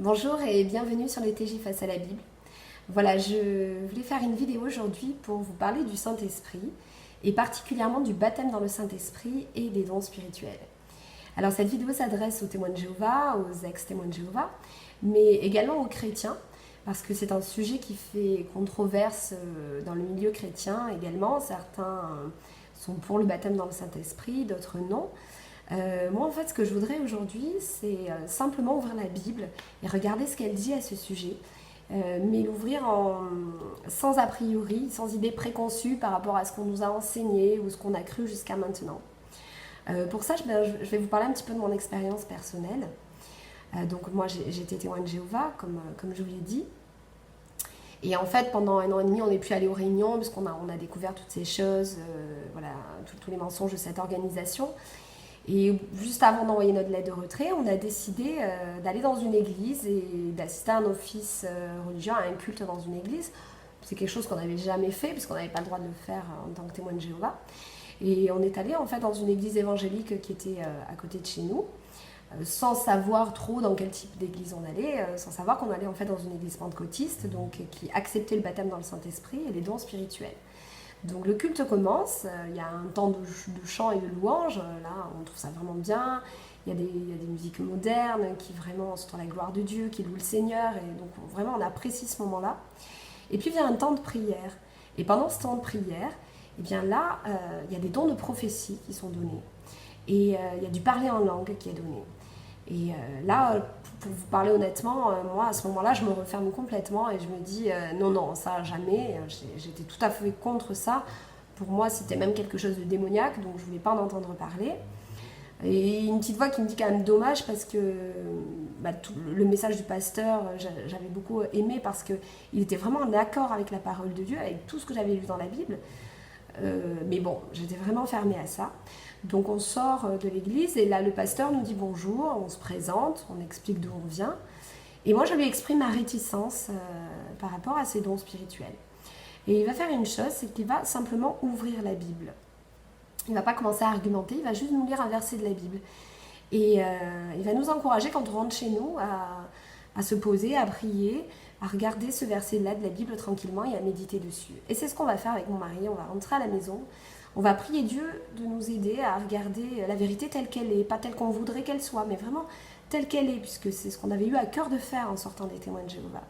Bonjour et bienvenue sur le TJ face à la Bible. Voilà, je voulais faire une vidéo aujourd'hui pour vous parler du Saint-Esprit et particulièrement du baptême dans le Saint-Esprit et des dons spirituels. Alors cette vidéo s'adresse aux témoins de Jéhovah, aux ex-témoins de Jéhovah, mais également aux chrétiens parce que c'est un sujet qui fait controverse dans le milieu chrétien également. Certains sont pour le baptême dans le Saint-Esprit, d'autres non. Moi, en fait, ce que je voudrais aujourd'hui, c'est simplement ouvrir la Bible et regarder ce qu'elle dit à ce sujet, mais l'ouvrir sans a priori, sans idée préconçue par rapport à ce qu'on nous a enseigné ou ce qu'on a cru jusqu'à maintenant. Pour ça, je vais vous parler un petit peu de mon expérience personnelle. Donc moi, j'ai été témoin de Jéhovah, comme je vous l'ai dit. Et en fait, pendant 1 an et demi, on n'est plus allé aux réunions parce qu'on a découvert toutes ces choses, voilà, tous les mensonges de cette organisation. Et juste avant d'envoyer notre lettre de retrait, on a décidé d'aller dans une église et d'assister à un office religieux, à un culte dans une église. C'est quelque chose qu'on n'avait jamais fait, puisqu'on n'avait pas le droit de le faire en tant que témoin de Jéhovah. Et on est allé en fait dans une église évangélique qui était à côté de chez nous, sans savoir trop dans quel type d'église on allait, sans savoir qu'on allait en fait dans une église pentecôtiste, donc qui acceptait le baptême dans le Saint-Esprit et les dons spirituels. Donc le culte commence, il y a un temps de chant et de louange, là on trouve ça vraiment bien, il y a des musiques modernes qui vraiment sont dans la gloire de Dieu, qui louent le Seigneur, et donc vraiment on apprécie ce moment-là. Et puis vient un temps de prière, et pendant ce temps de prière, et bien là il y a des dons de prophétie qui sont donnés, et il y a du parler en langue qui est donné. Et là, pour vous parler honnêtement, moi à ce moment-là, je me referme complètement et je me dis non, ça jamais. J'étais tout à fait contre ça. Pour moi, c'était même quelque chose de démoniaque, donc je ne voulais pas en entendre parler. Et une petite voix qui me dit quand même dommage parce que le message du pasteur, j'avais beaucoup aimé parce qu'il était vraiment en accord avec la parole de Dieu, avec tout ce que j'avais lu dans la Bible. Mais bon, j'étais vraiment fermée à ça. Donc on sort de l'église et là le pasteur nous dit bonjour, on se présente, on explique d'où on vient. Et moi je lui exprime ma réticence par rapport à ces dons spirituels. Et il va faire une chose, c'est qu'il va simplement ouvrir la Bible. Il ne va pas commencer à argumenter, il va juste nous lire un verset de la Bible. Et il va nous encourager quand on rentre chez nous à se poser, à prier, à regarder ce verset-là de la Bible tranquillement et à méditer dessus. Et c'est ce qu'on va faire avec mon mari, on va rentrer à la maison. On va prier Dieu de nous aider à regarder la vérité telle qu'elle est, pas telle qu'on voudrait qu'elle soit, mais vraiment telle qu'elle est, puisque c'est ce qu'on avait eu à cœur de faire en sortant des témoins de Jéhovah.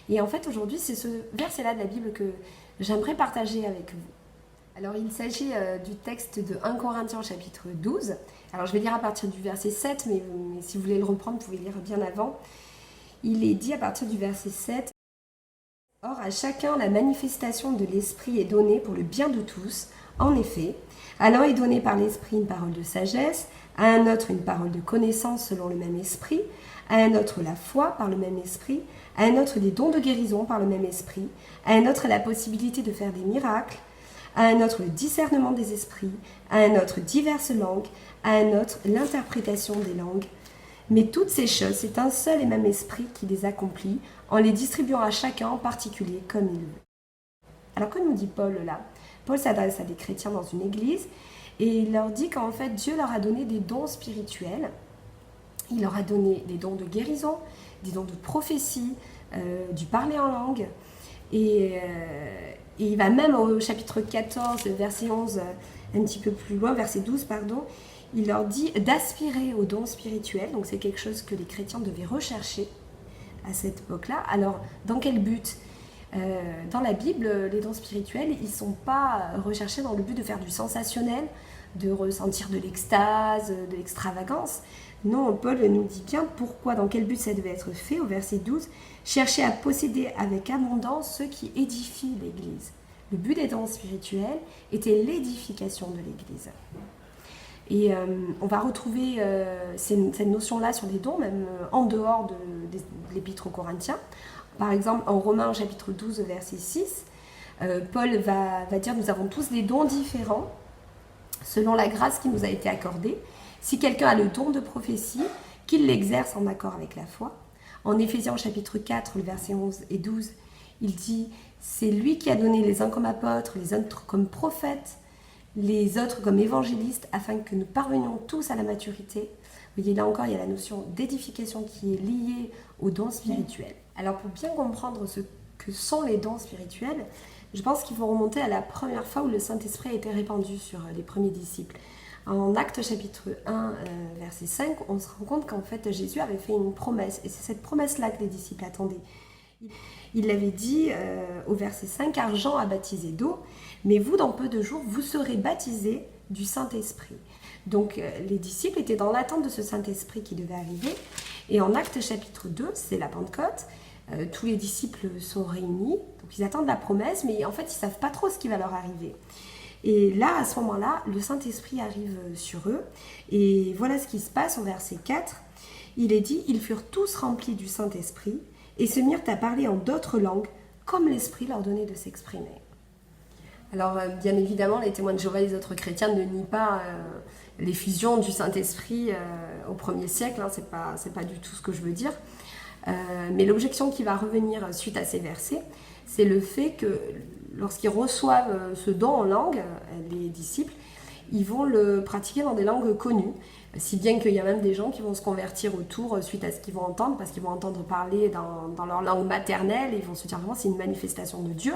Et en fait, aujourd'hui, c'est ce verset-là de la Bible que j'aimerais partager avec vous. Alors, il s'agit du texte de 1 Corinthiens chapitre 12. Alors, je vais lire à partir du verset 7, mais si vous voulez le reprendre, vous pouvez lire bien avant. Il est dit à partir du verset 7. Or, à chacun, la manifestation de l'Esprit est donnée pour le bien de tous. En effet, à l'un est donné par l'Esprit une parole de sagesse, à un autre une parole de connaissance selon le même Esprit, à un autre la foi par le même Esprit, à un autre des dons de guérison par le même Esprit, à un autre la possibilité de faire des miracles, à un autre le discernement des esprits, à un autre diverses langues, à un autre l'interprétation des langues. Mais toutes ces choses, c'est un seul et même Esprit qui les accomplit, en les distribuant à chacun en particulier comme il veut. Alors que nous dit Paul là ? Paul s'adresse à des chrétiens dans une église et il leur dit qu'en fait Dieu leur a donné des dons spirituels. Il leur a donné des dons de guérison, des dons de prophétie, du parler en langue. Et il va même au chapitre 14, verset 11, un petit peu plus loin, verset 12, pardon, il leur dit d'aspirer aux dons spirituels. Donc c'est quelque chose que les chrétiens devaient rechercher à cette époque-là. Alors, dans quel but ? Dans la Bible, les dons spirituels, ils ne sont pas recherchés dans le but de faire du sensationnel, de ressentir de l'extase, de l'extravagance. Non, Paul nous dit bien pourquoi, dans quel but ça devait être fait, au verset 12. Chercher à posséder avec abondance ceux qui édifient l'Église. Le but des dons spirituels était l'édification de l'Église. Et on va retrouver cette notion-là sur les dons, même en dehors de l'épître aux Corinthiens. Par exemple, en Romains chapitre 12, verset 6, Paul va dire « Nous avons tous des dons différents selon la grâce qui nous a été accordée. Si quelqu'un a le don de prophétie, qu'il l'exerce en accord avec la foi. » En Éphésiens chapitre 4, le verset 11 et 12, il dit « C'est lui qui a donné les uns comme apôtres, les autres comme prophètes, les autres comme évangélistes afin que nous parvenions tous à la maturité. Vous voyez, là encore, il y a la notion d'édification qui est liée aux dons spirituels. Alors, pour bien comprendre ce que sont les dons spirituels, je pense qu'il faut remonter à la première fois où le Saint-Esprit a été répandu sur les premiers disciples. En Actes chapitre 1, verset 5, on se rend compte qu'en fait, Jésus avait fait une promesse. Et c'est cette promesse-là que les disciples attendaient. Il l'avait dit au verset 5, « Car Jean a baptisé d'eau, mais vous, dans peu de jours, vous serez baptisés du Saint-Esprit. » Donc, les disciples étaient dans l'attente de ce Saint-Esprit qui devait arriver. Et en Actes chapitre 2, c'est la Pentecôte, tous les disciples sont réunis. Donc, ils attendent la promesse, mais en fait, ils ne savent pas trop ce qui va leur arriver. Et là, à ce moment-là, le Saint-Esprit arrive sur eux. Et voilà ce qui se passe au verset 4. Il est dit, « Ils furent tous remplis du Saint-Esprit et se mirent à parler en d'autres langues, comme l'Esprit leur donnait de s'exprimer. » Alors, bien évidemment, les témoins de Jéhovah et les autres chrétiens ne nient pas l'effusion du Saint-Esprit au 1er siècle. Hein, c'est pas du tout ce que je veux dire. Mais l'objection qui va revenir suite à ces versets, c'est le fait que lorsqu'ils reçoivent ce don en langue, les disciples, ils vont le pratiquer dans des langues connues, si bien qu'il y a même des gens qui vont se convertir autour suite à ce qu'ils vont entendre, parce qu'ils vont entendre parler dans leur langue maternelle et ils vont se dire vraiment c'est une manifestation de Dieu.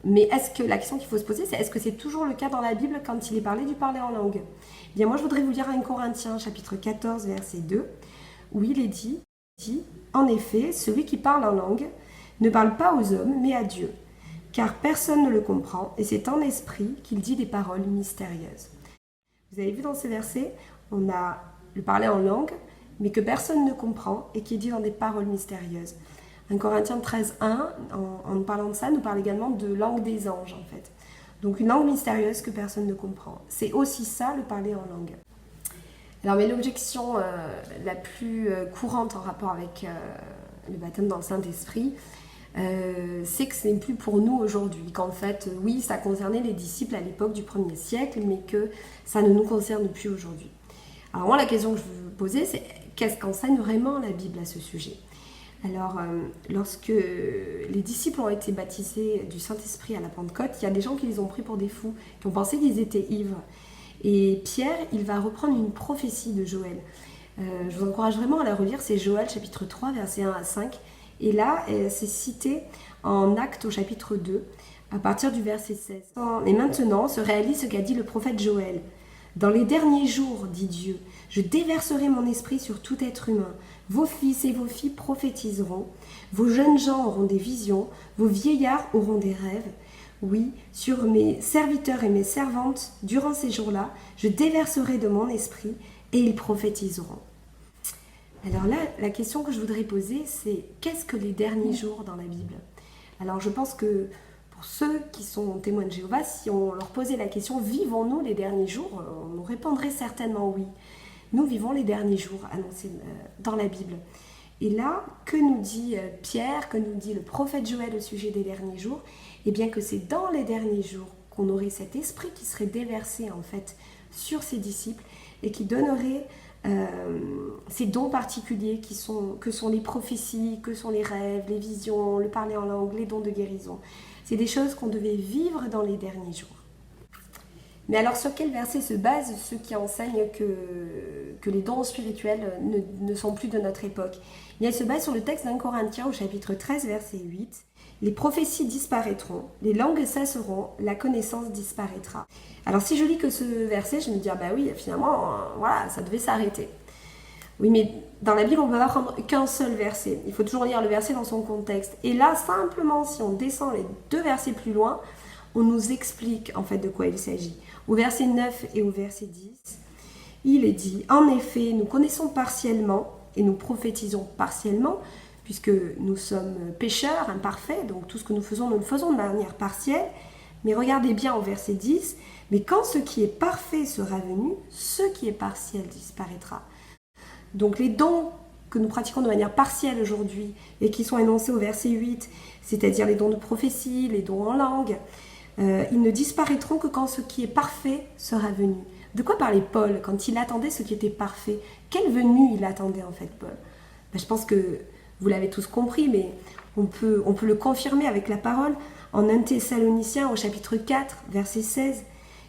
Mais est-ce que la question qu'il faut se poser, c'est est-ce que c'est toujours le cas dans la Bible quand il est parlé du parler en langue? Eh bien, moi je voudrais vous lire 1 Corinthiens chapitre 14 verset 2, où il est dit « En effet, celui qui parle en langue ne parle pas aux hommes, mais à Dieu, car personne ne le comprend, et c'est en esprit qu'il dit des paroles mystérieuses. » Vous avez vu dans ces versets, on a le parler en langue, mais que personne ne comprend, et qui est dit dans des paroles mystérieuses. 1 Corinthiens 13, 1, en parlant de ça, nous parle également de langue des anges, en fait. Donc une langue mystérieuse que personne ne comprend. C'est aussi ça, le parler en langue. Alors, mais l'objection la plus courante en rapport avec le baptême dans le Saint-Esprit, c'est que ce n'est plus pour nous aujourd'hui, qu'en fait, oui, ça concernait les disciples à l'époque du 1er siècle, mais que ça ne nous concerne plus aujourd'hui. Alors moi, la question que je veux vous poser, c'est qu'est-ce qu'enseigne vraiment la Bible à ce sujet? Alors, lorsque les disciples ont été baptisés du Saint-Esprit à la Pentecôte, il y a des gens qui les ont pris pour des fous, qui ont pensé qu'ils étaient ivres. Et Pierre, il va reprendre une prophétie de Joël. Je vous encourage vraiment à la relire, c'est Joël chapitre 3, versets 1 à 5. Et là, c'est cité en Actes au chapitre 2, à partir du verset 16. Et maintenant se réalise ce qu'a dit le prophète Joël. Dans les derniers jours, dit Dieu, je déverserai mon esprit sur tout être humain. Vos fils et vos filles prophétiseront, vos jeunes gens auront des visions, vos vieillards auront des rêves. Oui, sur mes serviteurs et mes servantes, durant ces jours-là, je déverserai de mon esprit et ils prophétiseront. Alors là, la question que je voudrais poser, c'est qu'est-ce que les derniers jours dans la Bible? Alors je pense que pour ceux qui sont témoins de Jéhovah, si on leur posait la question « Vivons-nous les derniers jours ?» on nous répondrait certainement oui. Nous vivons les derniers jours annoncés dans la Bible. Et là, que nous dit Pierre, que nous dit le prophète Joël au sujet des derniers jours? Eh bien que c'est dans les derniers jours qu'on aurait cet esprit qui serait déversé en fait sur ses disciples et qui donnerait ces dons particuliers que sont les prophéties, que sont les rêves, les visions, le parler en langue, les dons de guérison. C'est des choses qu'on devait vivre dans les derniers jours. Mais alors sur quel verset se basent ceux qui enseignent que les dons spirituels ne sont plus de notre époque? Eh bien, ils se basent sur le texte d'1 Corinthiens au chapitre 13, verset 8. Les prophéties disparaîtront, les langues cesseront, la connaissance disparaîtra. Alors si je lis que ce verset, je me dis, ah bah oui, finalement, voilà, ça devait s'arrêter. Oui, mais dans la Bible, on ne peut pas prendre qu'un seul verset. Il faut toujours lire le verset dans son contexte. Et là, simplement, si on descend les 2 versets plus loin, on nous explique en fait de quoi il s'agit. Au verset 9 et au verset 10, il est dit « En effet, nous connaissons partiellement et nous prophétisons partiellement, puisque nous sommes pécheurs, imparfaits, donc tout ce que nous le faisons de manière partielle. Mais regardez bien au verset 10, « Mais quand ce qui est parfait sera venu, ce qui est partiel disparaîtra. » Donc les dons que nous pratiquons de manière partielle aujourd'hui et qui sont énoncés au verset 8, c'est-à-dire les dons de prophétie, les dons en langue, ils ne disparaîtront que quand ce qui est parfait sera venu. De quoi parlait Paul quand il attendait ce qui était parfait? Quelle venue il attendait en fait, Paul? Je pense que vous l'avez tous compris, mais on peut le confirmer avec la parole. En 1 Thessaloniciens, au chapitre 4, verset 16,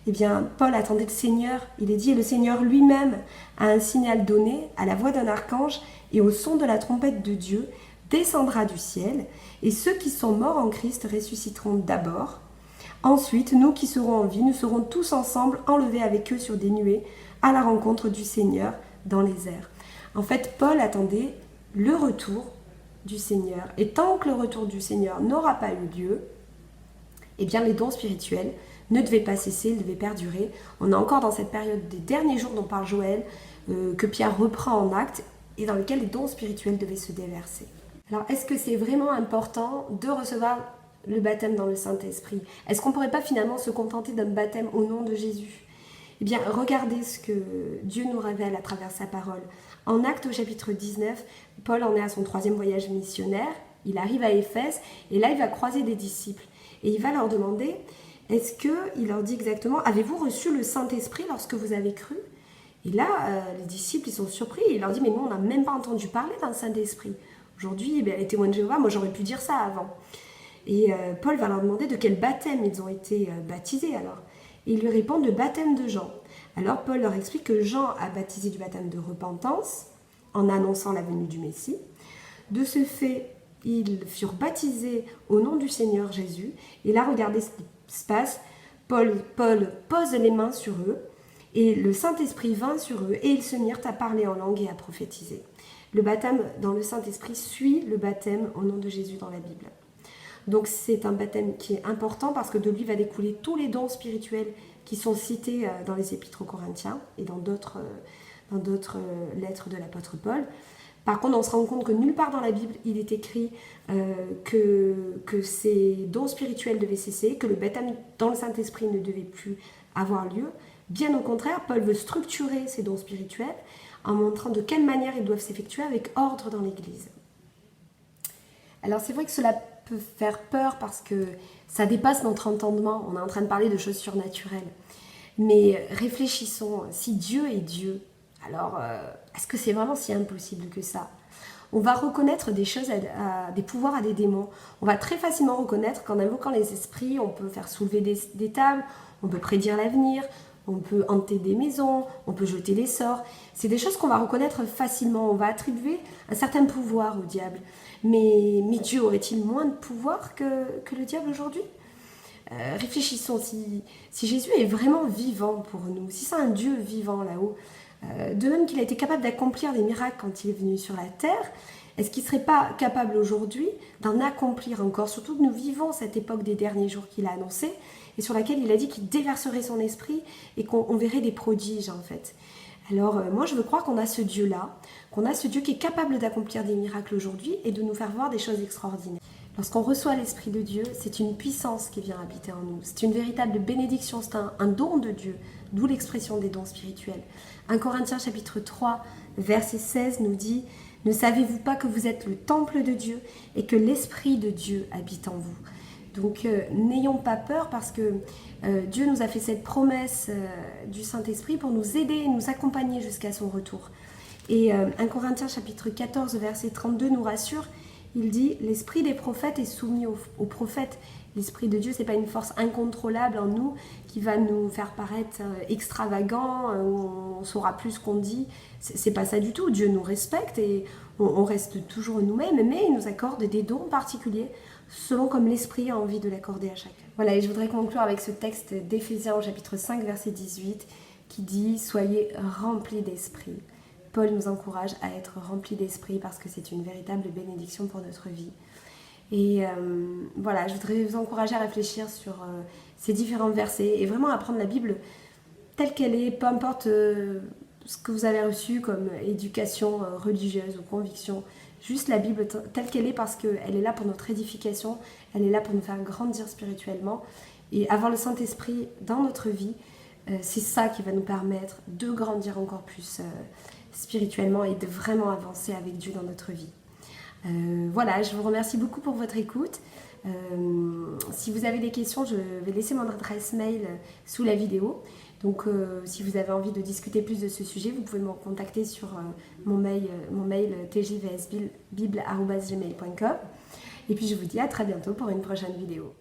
eh bien, Paul attendait le Seigneur. Il est dit, et le Seigneur lui-même a un signal donné à la voix d'un archange et au son de la trompette de Dieu, descendra du ciel, et ceux qui sont morts en Christ ressusciteront d'abord. Ensuite, nous qui serons en vie, nous serons tous ensemble enlevés avec eux sur des nuées à la rencontre du Seigneur dans les airs. En fait, Paul attendait le retour du Seigneur. Et tant que le retour du Seigneur n'aura pas eu lieu, eh bien les dons spirituels ne devaient pas cesser, ils devaient perdurer. On est encore dans cette période des derniers jours dont parle Joël, que Pierre reprend en acte, et dans lequel les dons spirituels devaient se déverser. Alors, est-ce que c'est vraiment important de recevoir le baptême dans le Saint-Esprit? Est-ce qu'on ne pourrait pas finalement se contenter d'un baptême au nom de Jésus? Eh bien, regardez ce que Dieu nous révèle à travers sa parole. En Actes au chapitre 19, Paul en est à son 3e voyage missionnaire. Il arrive à Éphèse et là, il va croiser des disciples. Et il va leur demander, il leur dit exactement, avez-vous reçu le Saint-Esprit lorsque vous avez cru? Et là, les disciples, ils sont surpris. Il leur dit, mais nous, on n'a même pas entendu parler d'un Saint-Esprit. Aujourd'hui, les témoins de Jéhovah, moi, j'aurais pu dire ça avant. Et Paul va leur demander de quel baptême ils ont été baptisés alors. Et ils lui répondent le baptême de Jean. Alors Paul leur explique que Jean a baptisé du baptême de repentance en annonçant la venue du Messie. De ce fait, ils furent baptisés au nom du Seigneur Jésus. Et là, regardez ce qui se passe. Paul pose les mains sur eux et le Saint-Esprit vint sur eux et ils se mirent à parler en langue et à prophétiser. Le baptême dans le Saint-Esprit suit le baptême au nom de Jésus dans la Bible. Donc c'est un baptême qui est important parce que de lui va découler tous les dons spirituels qui sont cités dans les épîtres aux Corinthiens et dans d'autres lettres de l'apôtre Paul. Par contre, on se rend compte que nulle part dans la Bible, il est écrit que ces dons spirituels devaient cesser, que le baptême dans le Saint-Esprit ne devait plus avoir lieu. Bien au contraire, Paul veut structurer ces dons spirituels en montrant de quelle manière ils doivent s'effectuer avec ordre dans l'Église. Alors c'est vrai que cela peut faire peur parce que ça dépasse notre entendement. On est en train de parler de choses surnaturelles. Mais réfléchissons, si Dieu est Dieu, alors est-ce que c'est vraiment si impossible que ça? On va reconnaître des choses, des pouvoirs à des démons. On va très facilement reconnaître qu'en invoquant les esprits, on peut faire soulever des tables, on peut prédire l'avenir, on peut hanter des maisons, on peut jeter les sorts. C'est des choses qu'on va reconnaître facilement. On va attribuer un certain pouvoir au diable. Mais Dieu aurait-il moins de pouvoir que le diable aujourd'hui? Réfléchissons, si Jésus est vraiment vivant pour nous, si c'est un Dieu vivant là-haut, de même qu'il a été capable d'accomplir des miracles quand il est venu sur la terre, est-ce qu'il ne serait pas capable aujourd'hui d'en accomplir encore? Surtout que nous vivons cette époque des derniers jours qu'il a annoncé et sur laquelle il a dit qu'il déverserait son esprit et qu'on verrait des prodiges en fait. Alors moi je veux croire qu'on a ce Dieu-là, qu'on a ce Dieu qui est capable d'accomplir des miracles aujourd'hui et de nous faire voir des choses extraordinaires. Lorsqu'on reçoit l'Esprit de Dieu, c'est une puissance qui vient habiter en nous. C'est une véritable bénédiction, c'est un don de Dieu, d'où l'expression des dons spirituels. 1 Corinthiens chapitre 3, verset 16 nous dit « Ne savez-vous pas que vous êtes le temple de Dieu et que l'Esprit de Dieu habite en vous ?» Donc n'ayons pas peur parce que Dieu nous a fait cette promesse du Saint-Esprit pour nous aider et nous accompagner jusqu'à son retour. Et 1 Corinthiens chapitre 14, verset 32 nous rassure. Il dit « L'esprit des prophètes est soumis aux prophètes ». L'esprit de Dieu, ce n'est pas une force incontrôlable en nous qui va nous faire paraître extravagants, on saura plus ce qu'on dit. C'est pas ça du tout. Dieu nous respecte et on reste toujours nous-mêmes, mais il nous accorde des dons particuliers selon comme l'Esprit a envie de l'accorder à chacun. Voilà, et je voudrais conclure avec ce texte d'Éphésiens au chapitre 5, verset 18, qui dit « Soyez remplis d'esprit ». Paul nous encourage à être remplis d'esprit parce que c'est une véritable bénédiction pour notre vie. Et voilà, je voudrais vous encourager à réfléchir sur ces différents versets et vraiment à prendre la Bible telle qu'elle est, peu importe ce que vous avez reçu comme éducation religieuse ou conviction, juste la Bible telle qu'elle est parce qu'elle est là pour notre édification, elle est là pour nous faire grandir spirituellement et avoir le Saint-Esprit dans notre vie, c'est ça qui va nous permettre de grandir encore plus spirituellement et de vraiment avancer avec Dieu dans notre vie. Voilà, je vous remercie beaucoup pour votre écoute. Si vous avez des questions, je vais laisser mon adresse mail sous la vidéo. Donc, si vous avez envie de discuter plus de ce sujet, vous pouvez me contacter sur mon mail tjvsbible@gmail.com. Et puis, je vous dis à très bientôt pour une prochaine vidéo.